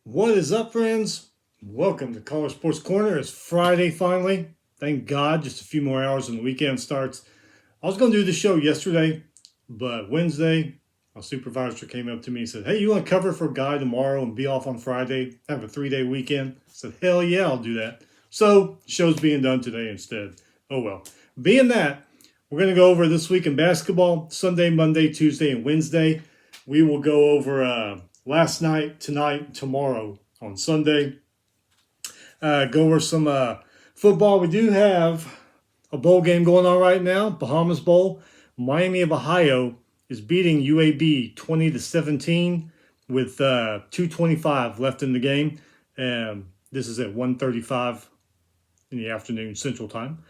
What is up, friends? Welcome to College Sports Corner. It's Friday finally. Thank God, just a few more hours and the weekend starts. I was going to do the show yesterday, but Wednesday, my supervisor came up to me and said, "Hey, you want to cover for a guy tomorrow and be off on Friday? Have a 3-day weekend?" I said, "Hell yeah, I'll do that." So, the show's being done today instead. Oh well. Being that, we're going to go over this week in basketball Sunday, Monday, Tuesday, and Wednesday. We will go over last night, tonight, tomorrow on Sunday. Go over some football. We do have a bowl game going on right now, Bahamas Bowl. Miami of Ohio is beating UAB 20-17 with 2:25 left in the game. And this is at 1:35 in the afternoon Central Time.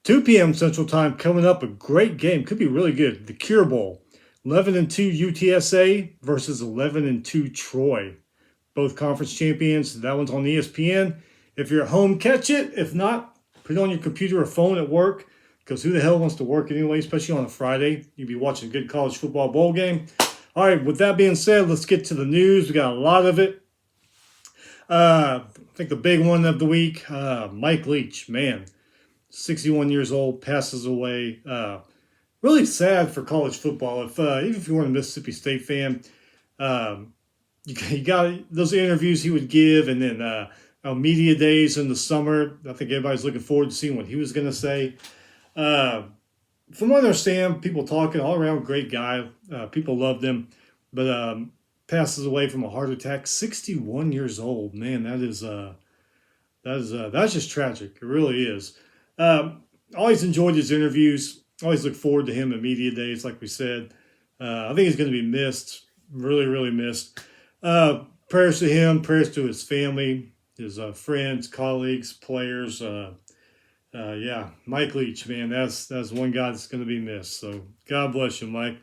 2 p.m. Central Time coming up, a great game. Could be really good. The Cure Bowl. 11-2 UTSA versus 11-2 Troy. Both conference champions. That one's on ESPN. If you're at home, catch it. If not, put it on your computer or phone at work, because who the hell wants to work anyway, especially on a Friday? You'd be watching a good college football bowl game. All right, with that being said, let's get to the news. We got a lot of it. I think the big one of the week, Mike Leach, man, 61 years old, passes away. Really sad for college football. Even if you weren't a Mississippi State fan, you got those interviews he would give, and then media days in the summer. I think everybody's looking forward to seeing what he was going to say. From what I understand, people talking all around, great guy. People loved him, but passes away from a heart attack. 61 years old, man. That's just tragic. It really is. Always enjoyed his interviews. Always look forward to him at media days, like we said. I think he's going to be missed. Really, really missed. Prayers to him. Prayers to his family, his friends, colleagues, players. Yeah, Mike Leach, man, that's one guy that's going to be missed. So God bless you, Mike.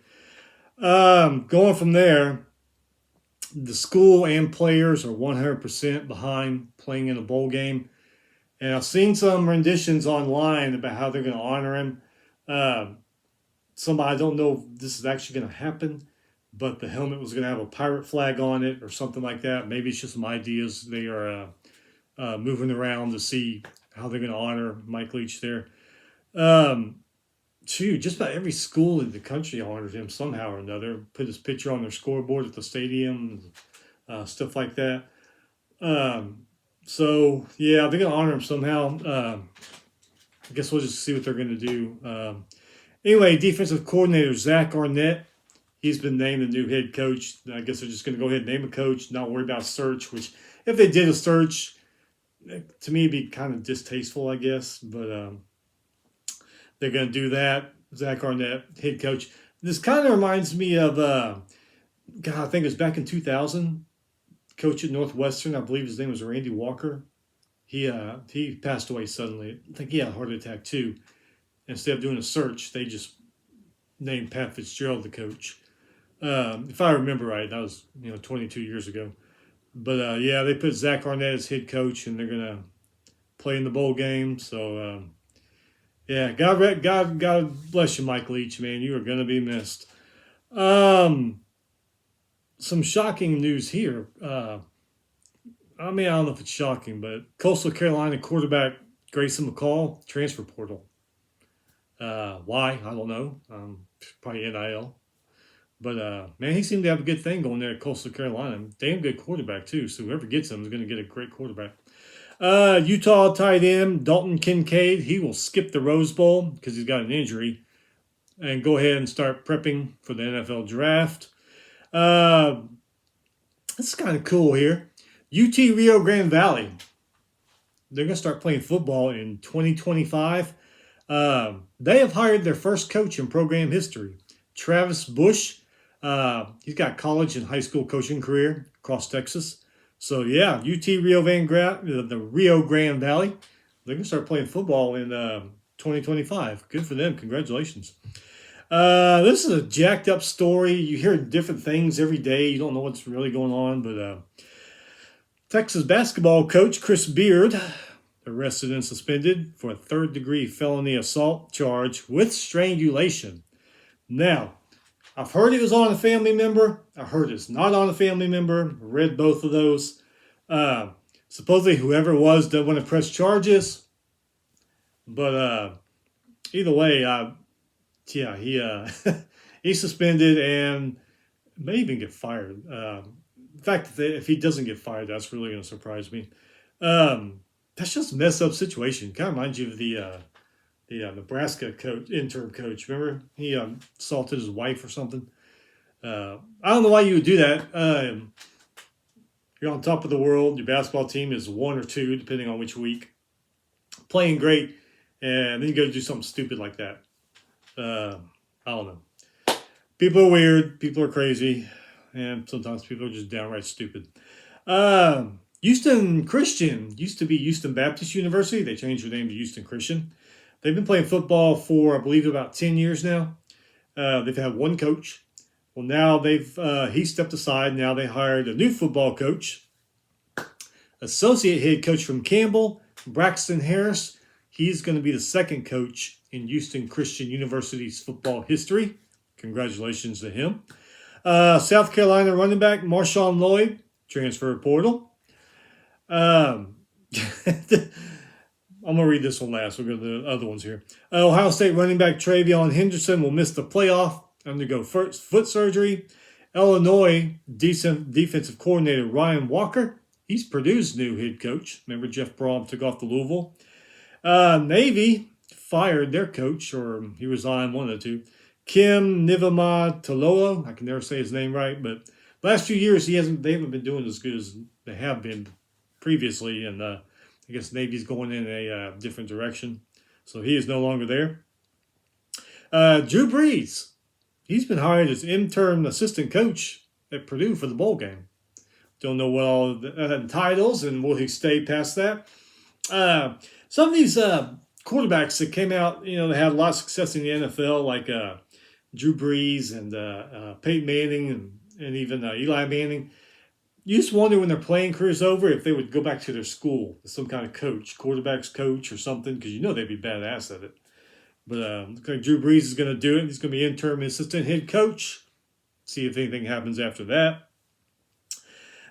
Going from there, the school and players are 100% behind playing in a bowl game. And I've seen some renditions online about how they're going to honor him. Somebody, I don't know if this is actually going to happen, but the helmet was going to have a pirate flag on it or something like that. Maybe it's just some ideas they are moving around to see how they're going to honor Mike Leach there. Just about every school in the country honored him somehow or another. Put his picture on their scoreboard at the stadium, stuff like that. So, yeah, they're going to honor him somehow. I guess we'll just see what they're going to do. Anyway, defensive coordinator Zach Arnett, he's been named the new head coach. I guess they're just going to go ahead and name a coach, not worry about search, which if they did a search, to me, it'd be kind of distasteful, I guess. But they're going to do that. Zach Arnett, head coach. This kind of reminds me of, God, I think it was back in 2000, coach at Northwestern. I believe his name was Randy Walker. He passed away suddenly. I think he had a heart attack too. Instead of doing a search, they just named Pat Fitzgerald the coach. If I remember right, that was 22 years ago. But yeah, they put Zach Arnett as head coach, and they're gonna play in the bowl game. So yeah, God bless you, Mike Leach, man. You are gonna be missed. Some shocking news here. I don't know if it's shocking, but Coastal Carolina quarterback Grayson McCall, transfer portal. Why? I don't know. Probably NIL. But, man, he seemed to have a good thing going there at Coastal Carolina. Damn good quarterback, too. So whoever gets him is going to get a great quarterback. Utah tight end Dalton Kincaid, he will skip the Rose Bowl because he's got an injury and go ahead and start prepping for the NFL draft. This is kind of cool here. UT Rio Grande Valley, they're going to start playing football in 2025. They have hired their first coach in program history, Travis Bush. He's got college and high school coaching career across Texas. So, yeah, UT the Rio Grande Valley, they're going to start playing football in 2025. Good for them. Congratulations. This is a jacked up story. You hear different things every day. You don't know what's really going on, but Texas basketball coach Chris Beard arrested and suspended for a third-degree felony assault charge with strangulation. Now, I've heard it was on a family member. I heard it's not on a family member. Read both of those. Uh, Supposedly, whoever it was doesn't want to press charges, but either way, yeah, he's suspended and may even get fired. In fact, if he doesn't get fired, that's really going to surprise me. That's just a messed up situation. Kind of reminds you of the Nebraska coach, interim coach. Remember, he assaulted his wife or something. I don't know why you would do that. You're on top of the world. Your basketball team is 1 or 2, depending on which week. Playing great, and then you go to do something stupid like that. I don't know. People are weird. People are crazy. And sometimes people are just downright stupid. Houston Christian used to be Houston Baptist University. They changed their name to Houston Christian. They've been playing football for, I believe, about 10 years now. They've had one coach. Well, now he stepped aside. Now they hired a new football coach, associate head coach from Campbell, Braxton Harris. He's going to be the second coach in Houston Christian University's football history. Congratulations to him. South Carolina running back Marshawn Lloyd, transfer portal. I'm going to read this one last. We'll go to the other ones here. Ohio State running back Travion Henderson will miss the playoff, undergo foot surgery. Illinois defensive coordinator Ryan Walker, he's Purdue's new head coach. Remember, Jeff Brom took off to Louisville. Navy fired their coach, or he resigned, one of the two. Kim Nivamataloa, I can never say his name right, but last few years they haven't been doing as good as they have been previously, and I guess Navy's going in a different direction, so he is no longer there. Drew Brees, he's been hired as interim assistant coach at Purdue for the bowl game. Don't know what all the titles, and will he stay past that? Some of these quarterbacks that came out, they had a lot of success in the NFL, like Drew Brees and Peyton Manning and even Eli Manning. You just wonder when their playing career's over if they would go back to their school as some kind of coach, quarterback's coach or something, because they'd be badass at it. But looks like Drew Brees is going to do it. He's going to be interim assistant head coach. See if anything happens after that.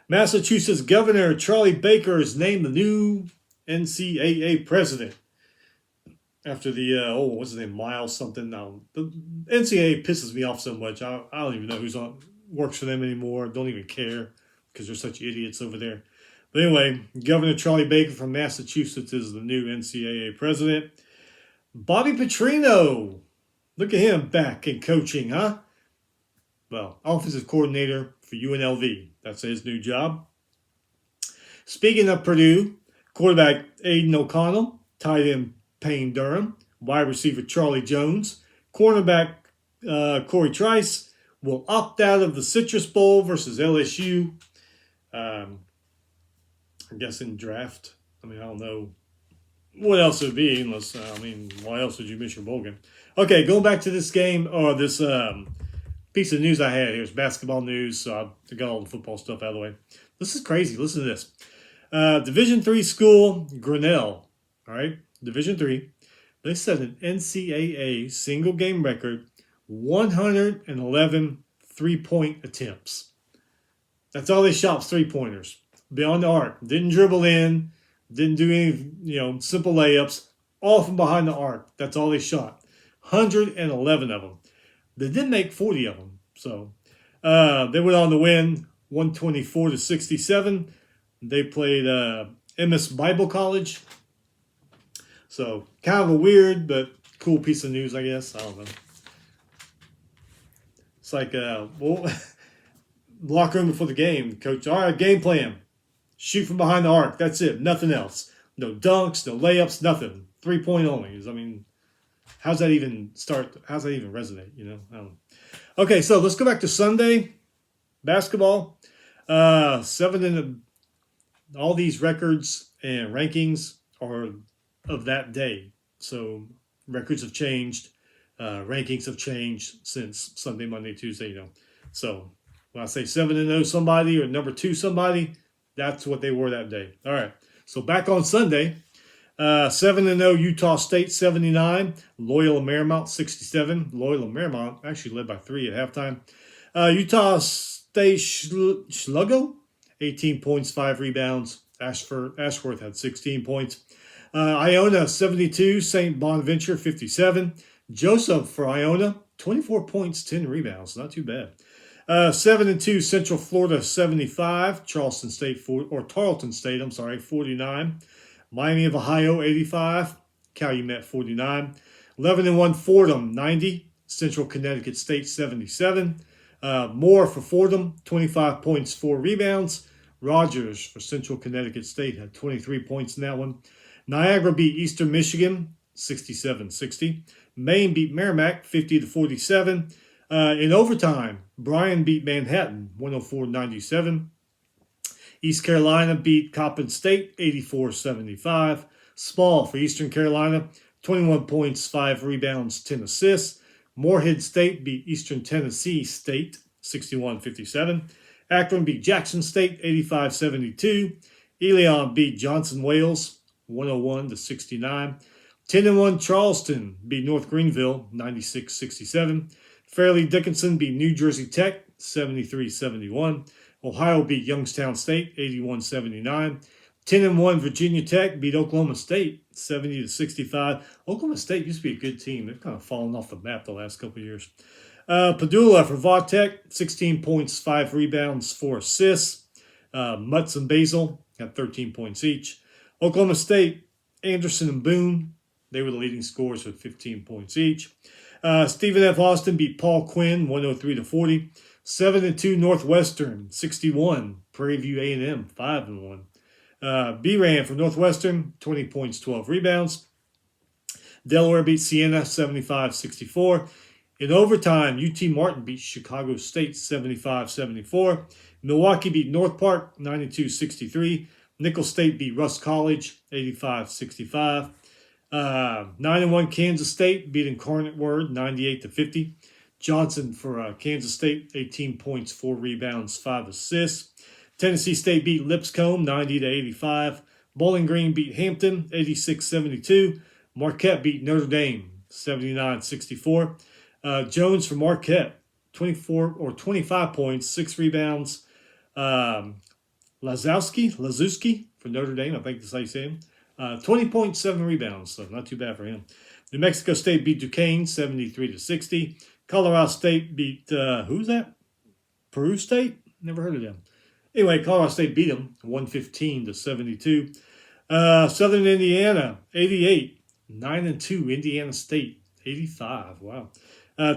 Massachusetts Governor Charlie Baker is named the new NCAA president. After the, what's his name, Miles something. Now, the NCAA pisses me off so much. I don't even know works for them anymore. Don't even care because they're such idiots over there. But anyway, Governor Charlie Baker from Massachusetts is the new NCAA president. Bobby Petrino, look at him back in coaching, huh? Well, offensive coordinator for UNLV. That's his new job. Speaking of Purdue, quarterback Aiden O'Connell, tight end Payne Durham, wide receiver Charlie Jones, cornerback Corey Trice will opt out of the Citrus Bowl versus LSU. I'm guessing draft. I don't know what else it would be unless, why else would you miss your bowl game? Okay, going back to this game, or this piece of news I had here. It's basketball news, so I got all the football stuff out of the way. This is crazy. Listen to this. Division III school, Grinnell, all right, Division III, they set an NCAA single game record, 111 three-point attempts. That's all they shot, three-pointers. Beyond the arc. Didn't dribble in, didn't do any, simple layups, all from behind the arc. That's all they shot. 111 of them. They did make 40 of them. So they went on to win 124-67. They played MS Bible College. So kind of a weird but cool piece of news, I guess. I don't know. It's like, locker room before the game. Coach, all right, game plan. Shoot from behind the arc. That's it. Nothing else. No dunks, no layups, nothing. 3-point only. How's that even start? How's that even resonate? I don't know. Okay, so let's go back to Sunday. Basketball. All these records and rankings are of that day. So records have changed. Rankings have changed since Sunday, Monday, Tuesday, So when I say 7-0 somebody or number 2 somebody, that's what they were that day. All right. So back on Sunday, 7-0 Utah State 79, Loyola Marymount 67. Loyola Marymount actually led by 3 at halftime. Utah State Sluggo 18 points, 5 rebounds. Ashworth had 16 points. Iona 72, St. Bonaventure 57. Joseph for Iona 24 points, 10 rebounds, not too bad. 7-2 Central Florida 75, Tarleton State 49. Miami of Ohio 85, Calumet 49. 11-1 Fordham 90, Central Connecticut State 77. Moore for Fordham 25 points, 4 rebounds. Rogers for Central Connecticut State had 23 points in that one. Niagara beat Eastern Michigan 67-60. Maine beat Merrimack 50-47. In overtime, Bryan beat Manhattan 104-97. East Carolina beat Coppin State 84-75. Small for Eastern Carolina, 21 points, 5 rebounds, 10 assists. Morehead State beat Eastern Tennessee State 61-57. Akron beat Jackson State 85-72. Elion beat Johnson Wales 101-69. 10-1 Charleston beat North Greenville 96-67. Fairleigh Dickinson beat New Jersey Tech 73-71. Ohio beat Youngstown State 81-79. 10-1 Virginia Tech beat Oklahoma State 70-65. Oklahoma State used to be a good team. They've kind of fallen off the map the last couple of years. Padula for Vautech, 16 points, 5 rebounds, 4 assists. Mutz and Basil had 13 points each. Oklahoma State, Anderson and Boone, they were the leading scorers with 15 points each. Stephen F. Austin beat Paul Quinn 103-40. 7-2 Northwestern, 61. Prairie View A&M 5-1. B-Ran for Northwestern, 20 points, 12 rebounds. Delaware beat Siena 75-64. In overtime, UT Martin beat Chicago State 75-74. Milwaukee beat North Park 92-63. Nicholls State beat Rusk College 85-65. 9-1 Kansas State beat Incarnate Word 98-50. Johnson for Kansas State, 18 points, 4 rebounds, 5 assists. Tennessee State beat Lipscomb 90-85. Bowling Green beat Hampton 86-72. Marquette beat Notre Dame 79-64. Jones for Marquette, 25 points, 6 rebounds. Lazowski for Notre Dame, I think that's how you say him. 20 points, 7 rebounds, so not too bad for him. New Mexico State beat Duquesne 73-60. Colorado State beat, who's that? Peru State? Never heard of them. Anyway, Colorado State beat them 115-72. Southern Indiana, 88. 9-2 Indiana State, 85. Wow.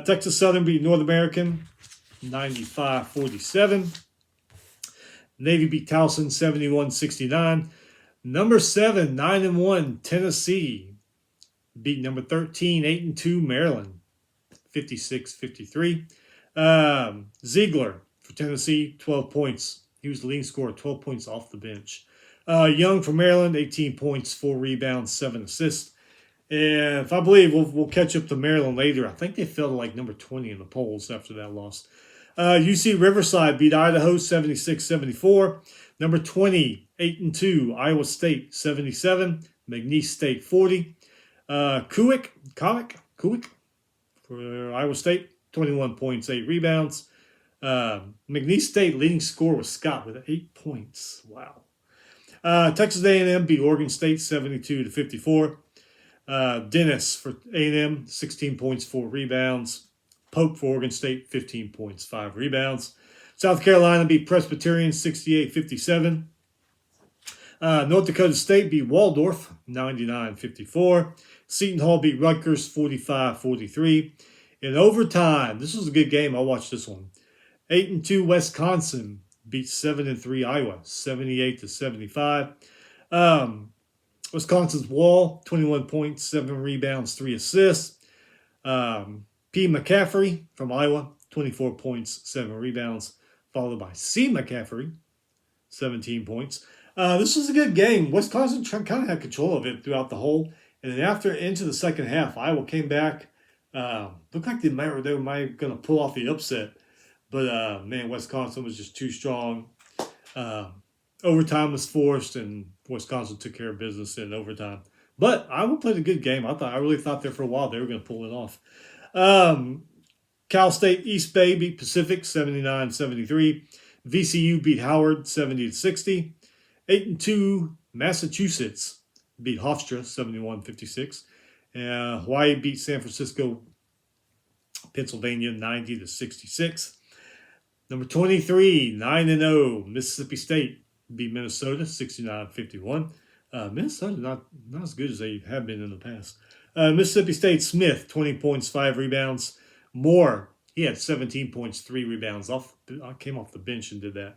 Texas Southern beat North American 95-47. Navy beat Towson 71-69. Number 7, 9-1 Tennessee beat number 13, 8-2 Maryland 56-53. Ziegler for Tennessee, 12 points. He was the leading scorer, 12 points off the bench. Young for Maryland, 18 points, 4 rebounds, 7 assists. And if I believe we'll catch up to Maryland later. I think they fell to like number 20 in the polls after that loss. UC Riverside beat Idaho 76-74. Number 20, 8-2 Iowa State 77. McNeese State 40. Kuwik for Iowa State, 21 points, 8 rebounds. McNeese State leading scorer was Scott with 8 points. Wow. Texas A&M beat Oregon State 72-54. Dennis for A&M, 16 points, 4 rebounds. Pope for Oregon State, 15 points, 5 rebounds. South Carolina beat Presbyterian 68-57. North Dakota State beat Waldorf 99-54. Seton Hall beat Rutgers 45-43. In overtime, this was a good game. I watched this one. 8-2 Wisconsin beat 7-3 Iowa 78-75. Wisconsin's Wall, 21 points, 7 rebounds, 3 assists. P. McCaffrey from Iowa, 24 points, 7 rebounds, followed by C. McCaffrey, 17 points. This was a good game. Wisconsin kind of had control of it throughout the whole. And then after into the second half, Iowa came back. Looked like they might going to pull off the upset. But, man, Wisconsin was just too strong. Overtime was forced, and Wisconsin took care of business in overtime. But Iowa played a good game. I really thought there for a while they were going to pull it off. Cal State East Bay beat Pacific 79-73. VCU beat Howard 70-60. 8-2 Massachusetts beat Hofstra 71-56. Hawaii beat San Francisco, Pennsylvania 90-66. Number 23, 9-0 Mississippi State beat Minnesota 69-51. Minnesota not as good as they have been in the past. Mississippi State Smith 20 points, 5 rebounds. Moore, he had 17 points, 3 rebounds. I came off the bench and did that.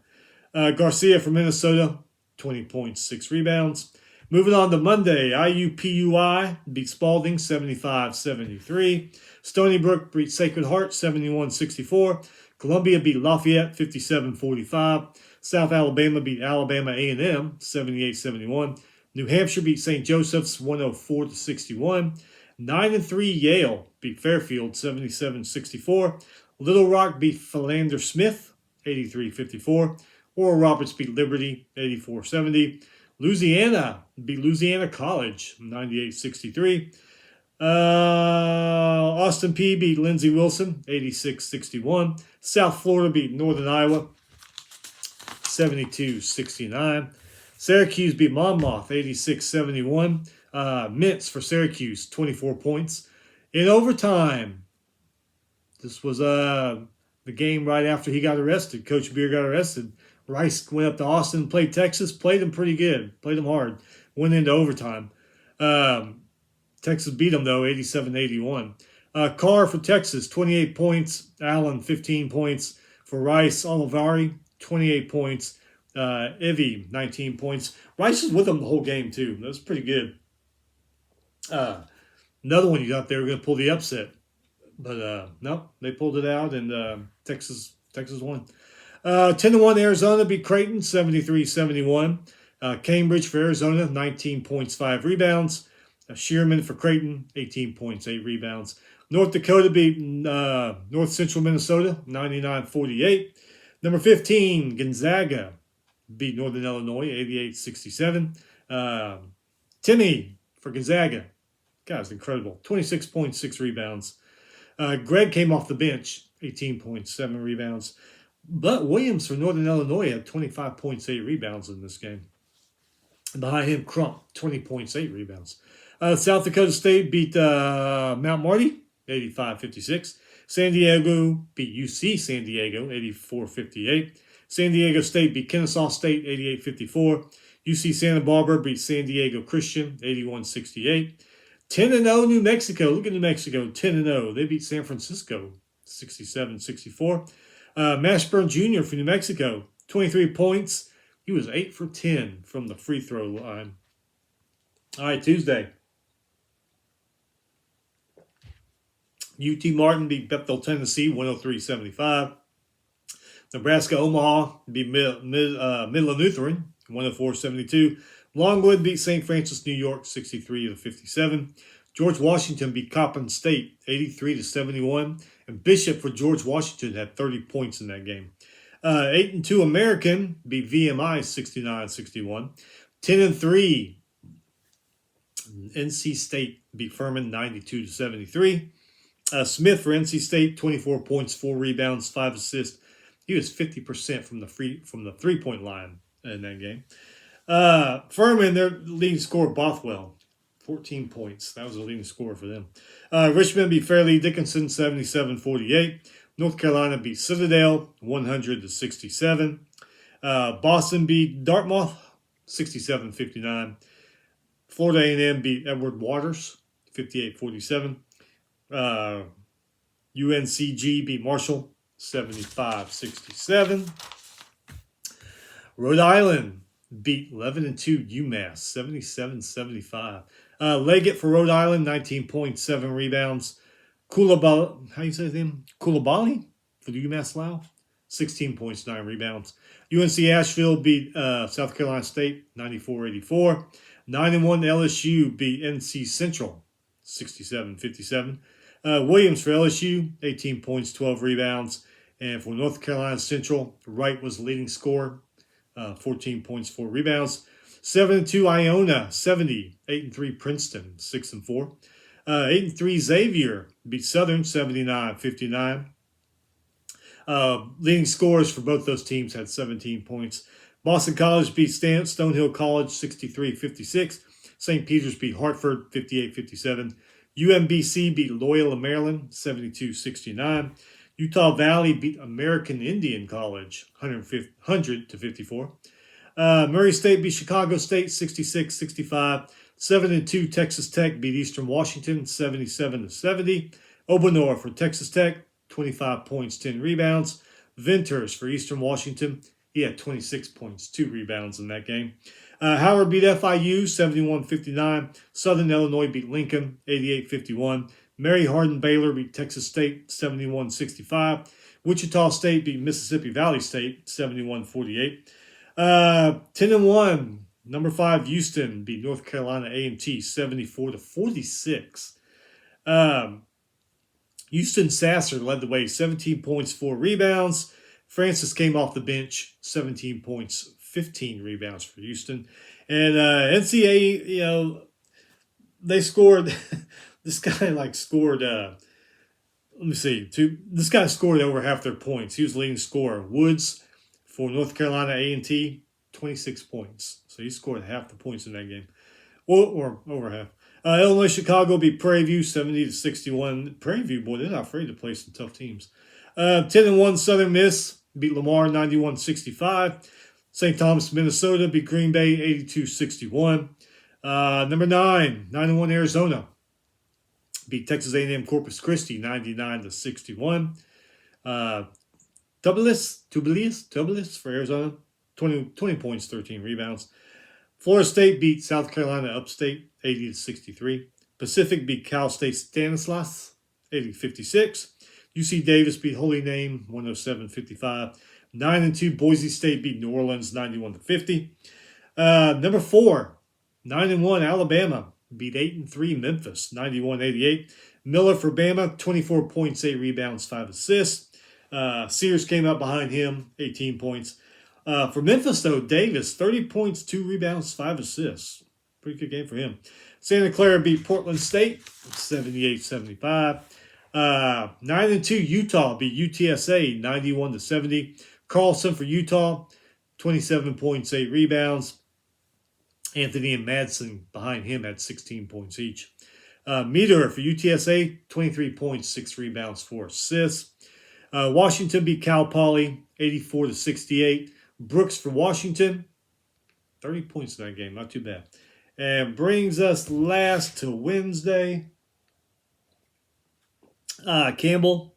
Garcia from Minnesota 20 points, 6 rebounds. Moving on to Monday, IUPUI beat Spalding 75-73. Stony Brook beat Sacred Heart 71-64. Columbia beat Lafayette 57-45. South Alabama beat Alabama A&M 78-71. New Hampshire beat St. Joseph's 104-61. 9-3 Yale beat Fairfield 77-64. Little Rock beat Philander Smith 83-54. Oral Roberts beat Liberty 84-70. Louisiana beat Louisiana College 98-63. Austin Peay beat Lindsey Wilson 86-61. South Florida beat Northern Iowa 72-69. Syracuse beat Monmouth 86-71. Mintz for Syracuse 24 points. In overtime, this was the game right after he got arrested. Coach Beer got arrested. Rice went up to Austin, played Texas, played them pretty good, played them hard, went into overtime. Texas beat them, though, 87-81. Carr for Texas, 28 points. Allen, 15 points. For Rice, Olivari, 28 points. Ivy, 19 points. Rice was with them the whole game, too. That was pretty good. Another one you thought they were going to pull the upset. But, no, they pulled it out, and Texas won. 10-1 Arizona beat Creighton, 73-71. Cambridge for Arizona, 19 points, 5 rebounds. Shearman for Creighton, 18 points, 8 rebounds. North Dakota beat North Central Minnesota, 99-48. Number 15, Gonzaga beat Northern Illinois, 88-67. Timmy for Gonzaga. Guy's incredible. 26 points, 6 rebounds. Greg came off the bench, 18 points, 7 rebounds. But Williams for Northern Illinois had 25 points, 8 rebounds in this game. Behind him, Crump, 20 points, 8 rebounds. South Dakota State beat Mount Marty, 85-56. San Diego beat UC San Diego, 84-58. San Diego State beat Kennesaw State, 88-54. UC Santa Barbara beat San Diego Christian, 81-68. 10-0 New Mexico. Look at New Mexico, 10-0. They beat San Francisco, 67-64. Mashburn Jr. for New Mexico, 23 points. He was 8 for 10 from the free throw line. All right, Tuesday. UT Martin beat Bethel, Tennessee, 103-75. Nebraska Omaha beat Midland Lutheran, 104-72. Longwood beat St. Francis, New York, 63-57. George Washington beat Coppin State, 83-71. And Bishop for George Washington had 30 points in that game. 8-2 American beat VMI, 69-61. 10-3 NC State beat Furman, 92-73. Smith for NC State, 24 points, 4 rebounds, 5 assists. He was 50% from the 3-point line in that game. Furman, their leading scorer, Bothwell, 14 points. That was the leading scorer for them. Richmond beat Fairleigh Dickinson, 77-48. North Carolina beat Citadel, 100-67. Boston beat Dartmouth, 67-59. Florida A&M beat Edward Waters, 58-47. UNCG beat Marshall, 75-67. Rhode Island beat 11-2 UMass, 77-75. Leggett for Rhode Island, 19 points, 7 rebounds. Koulibaly, how you say his name? Koulibaly for the UMass Lao, 16 points, 9 rebounds. UNC Asheville beat South Carolina State, 94-84. 9-1 LSU beat NC Central, 67-57. Williams for LSU, 18 points, 12 rebounds. And for North Carolina Central, Wright was the leading scorer, 14 points, 4 rebounds. 7-2 Iona, 70. 8-3 Princeton, 6-4. 8-3 Xavier beat Southern, 79-59. Leading scorers for both those teams had 17 points. Boston College beat Stonehill College 63-56. St. Peter's beat Hartford 58-57. UMBC beat Loyola Maryland 72-69. Utah Valley beat American Indian College 100-54. Murray State beat Chicago State 66-65. 7-2 Texas Tech beat Eastern Washington 77-70. Obanor for Texas Tech, 25 points, 10 rebounds. Venters for Eastern Washington, he had 26 points, 2 rebounds in that game. Howard beat FIU 71-59. Southern Illinois beat Lincoln 88-51. Mary Hardin Baylor beat Texas State 71-65. Wichita State beat Mississippi Valley State 71-48. 10-1, number 5 Houston beat North Carolina A&T 74-46. Houston Sasser led the way, 17 points, 4 rebounds. Francis came off the bench, 17 points, 15 rebounds for Houston. And NCAA, they scored. This guy scored. This guy scored over half their points. He was leading scorer. Woods for North Carolina A&T, 26 points. So he scored half the points in that game, or over half. Illinois Chicago beat Prairie View 70-61. Prairie View, boy, they're not afraid to play some tough teams. 10-1 Southern Miss beat Lamar 91-65. St. Thomas, Minnesota beat Green Bay 82-61. Number 9-1 Arizona beat Texas A&M Corpus Christi 99-61. Tubeless for Arizona, 20 points, 13 rebounds. Florida State beat South Carolina Upstate 80-63. Pacific beat Cal State Stanislaus 80-56. UC Davis beat Holy Name 107-55. 9-2 Boise State beat New Orleans 91-50. Number 4, 9-1 Alabama beat 8-3 Memphis 91-88. Miller for Bama, 24 points, 8 rebounds, 5 assists. Sears came up behind him, 18 points. For Memphis, though, Davis, 30 points, 2 rebounds, 5 assists. Pretty good game for him. Santa Clara beat Portland State, 78-75. 9-2 Utah beat UTSA, 91-70. Carlson for Utah, 27 points, 8 rebounds. Anthony and Madsen behind him had 16 points each. Meter for UTSA, 23 points, 6 rebounds, 4 assists. Washington beat Cal Poly, 84-68. Brooks for Washington, 30 points in that game, not too bad. And brings us last to Wednesday. Campbell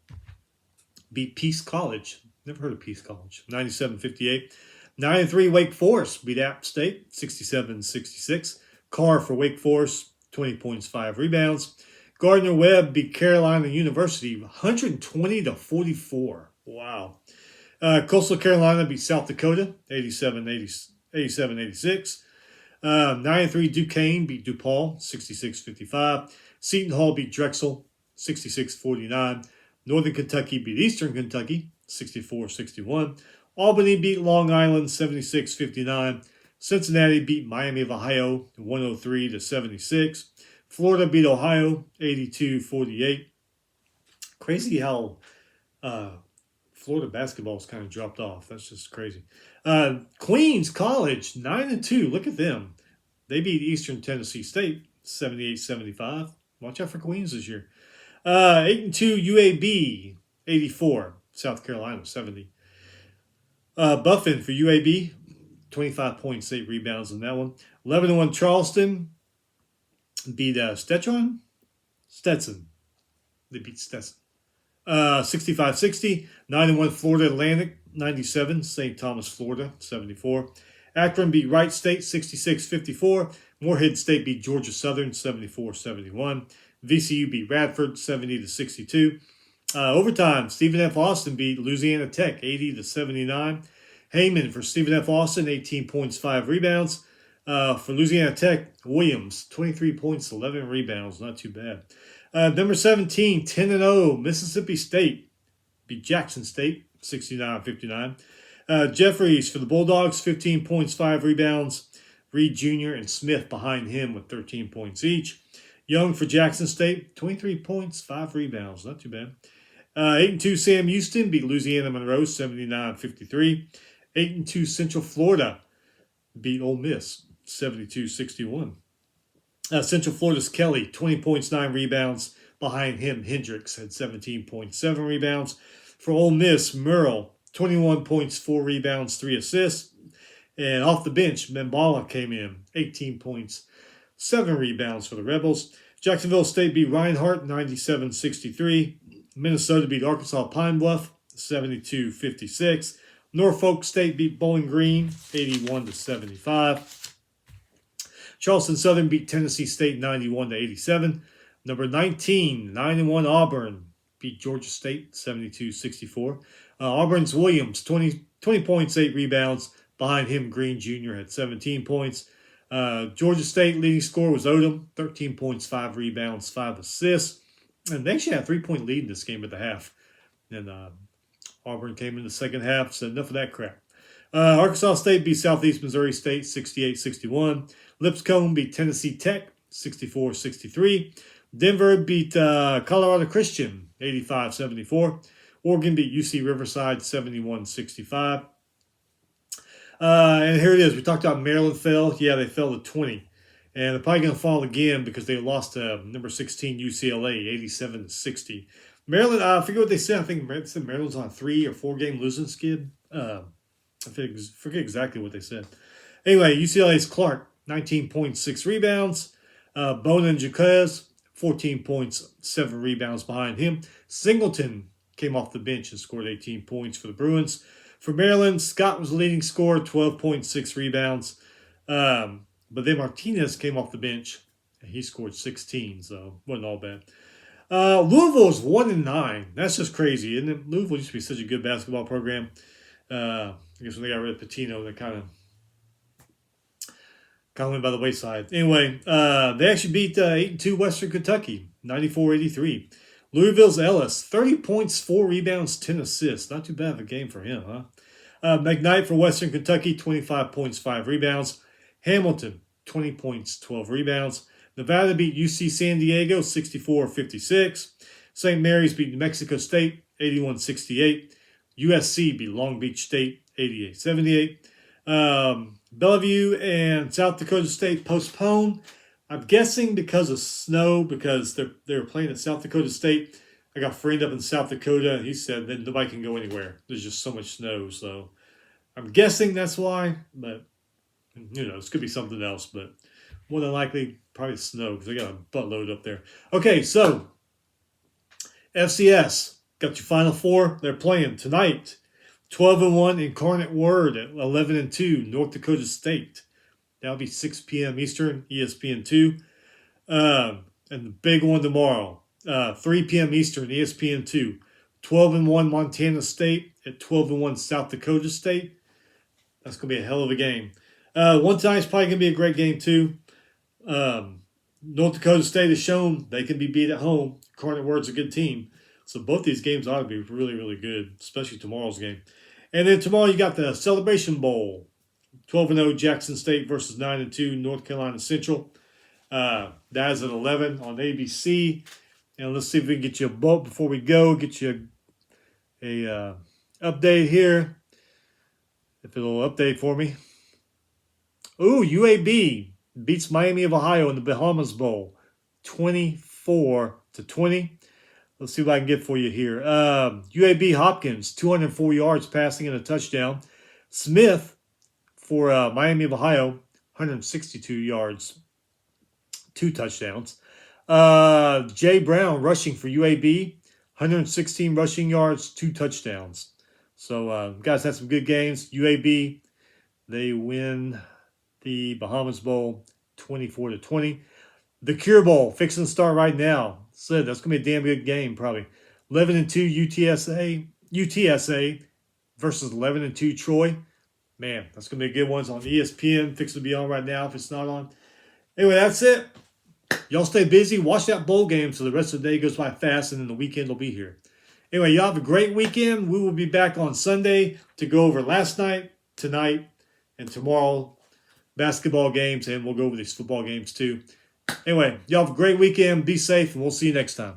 beat Peace College. Never heard of Peace College. 97-58. 9-3 Wake Forest beat App State, 67-66. Carr for Wake Forest, 20 points, 5 rebounds. Gardner-Webb beat Carolina University, 120-44. Wow. Coastal Carolina beat South Dakota, 87-86. 9-3 Duquesne beat DePaul, 66-55. Seton Hall beat Drexel, 66-49. Northern Kentucky beat Eastern Kentucky, 64-61. Albany beat Long Island, 76-59. Cincinnati beat Miami of Ohio, 103-76. Florida beat Ohio, 82-48. Crazy how Florida basketball's kind of dropped off. That's just crazy. Queens College, 9-2. Look at them. They beat Eastern Tennessee State, 78-75. Watch out for Queens this year. 8-2 UAB, 84. South Carolina, 70. Buffin for UAB, 25 points, 8 rebounds in that one. 11-1 Charleston beat Stetson. They beat Stetson. 65-60. 9-1 Florida Atlantic, 97. St. Thomas, Florida, 74. Akron beat Wright State, 66-54. Morehead State beat Georgia Southern, 74-71. VCU beat Radford, 70-62. Overtime, Stephen F. Austin beat Louisiana Tech, 80-79. Heyman for Stephen F. Austin, 18 points, 5 rebounds. For Louisiana Tech, Williams, 23 points, 11 rebounds. Not too bad. Number 17, 10-0, Mississippi State beat Jackson State, 69-59. Jeffries for the Bulldogs, 15 points, 5 rebounds. Reed Jr. and Smith behind him with 13 points each. Young for Jackson State, 23 points, 5 rebounds. Not too bad. 8-2 Sam Houston beat Louisiana Monroe 79-53. 8-2 Central Florida beat Ole Miss 72-61. Central Florida's Kelly, 20 points, 9 rebounds. Behind him, Hendricks had 17.7 rebounds. For Ole Miss, Merle, 21 points, 4 rebounds, 3 assists. And off the bench, Mbala came in, 18 points, 7 rebounds for the Rebels. Jacksonville State beat Reinhardt 97-63. Minnesota beat Arkansas Pine Bluff 72-56. Norfolk State beat Bowling Green 81-75. Charleston Southern beat Tennessee State 91-87. Number 19, 9-1 Auburn beat Georgia State 72-64. Auburn's Williams, 20 points, 8 rebounds. Behind him, Green Jr. had 17 points. Georgia State leading scorer was Odom, 13 points, 5 rebounds, 5 assists. And they actually had a 3-point lead in this game at the half. And Auburn came in the second half, so enough of that crap. Arkansas State beat Southeast Missouri State 68-61. Lipscomb beat Tennessee Tech 64-63. Denver beat Colorado Christian 85-74. Oregon beat UC Riverside 71-65. And here it is. We talked about Maryland fell. Yeah, they fell to 20. And they're probably going to fall again because they lost to number 16 UCLA 87-60. Maryland, I forget what they said. I think they said Maryland's on a 3 or 4 game losing skid. I forget exactly what they said. Anyway, UCLA's Clark, 19.6 rebounds. Bonin Jaquez, 14 points, 7 rebounds behind him. Singleton came off the bench and scored 18 points for the Bruins. For Maryland, Scott was the leading scorer, 12.6 rebounds. But then Martinez came off the bench, and he scored 16, so wasn't all bad. Louisville's 1-9. That's just crazy, isn't it? Louisville used to be such a good basketball program. I guess when they got rid of Patino, they kind of went by the wayside. Anyway, they actually beat 8-2 Western Kentucky, 94-83. Louisville's Ellis, 30 points, 4 rebounds, 10 assists. Not too bad of a game for him, huh? McKnight for Western Kentucky, 25 points, 5 rebounds. Hamilton, 20 points, 12 rebounds. Nevada beat UC San Diego 64-56. St. Mary's beat New Mexico State 81-68. USC beat Long Beach State 88-78. Bellevue and South Dakota State postponed. I'm guessing because of snow, because they were playing at South Dakota State. I got a friend up in South Dakota, and he said that nobody can go anywhere. There's just so much snow. So I'm guessing that's why, but this could be something else. But more than likely, probably snow because they got a buttload up there. Okay, so FCS got your Final Four. They're playing tonight. 12-1 Incarnate Word at 11-2 North Dakota State. That'll be 6 p.m. Eastern, ESPN2. And the big one tomorrow, 3 p.m. Eastern, ESPN2. 12-1 Montana State at 12-1 South Dakota State. That's going to be a hell of a game. One time it's probably going to be a great game too. North Dakota State has shown they can be beat at home. Incarnate Word's a good team. So both these games ought to be really, really good, especially tomorrow's game. And then tomorrow you got the Celebration Bowl. 12-0 Jackson State versus 9-2 North Carolina Central. That is at 11 on ABC. And let's see if we can get you a vote before we go. Get you a update here. If it'll update for me. Ooh, UAB beats Miami of Ohio in the Bahamas Bowl. 24-20. Let's see what I can get for you here. UAB Hopkins, 204 yards passing and a touchdown. Smith for Miami of Ohio, 162 yards, 2 touchdowns. Jay Brown rushing for UAB, 116 rushing yards, 2 touchdowns. So guys had some good games. UAB, they win the Bahamas Bowl 24-20. The Cure Bowl, fixing to start right now. Said that's going to be a damn good game, probably. 11-2 UTSA versus 11-2 Troy. Man, that's going to be a good one. It's on ESPN. Fixing to be on right now if it's not on. Anyway, that's it. Y'all stay busy. Watch that bowl game so the rest of the day goes by fast, and then the weekend will be here. Anyway, y'all have a great weekend. We will be back on Sunday to go over last night, tonight, and tomorrow basketball games, and we'll go over these football games too. Anyway, y'all have a great weekend. Be safe, and we'll see you next time.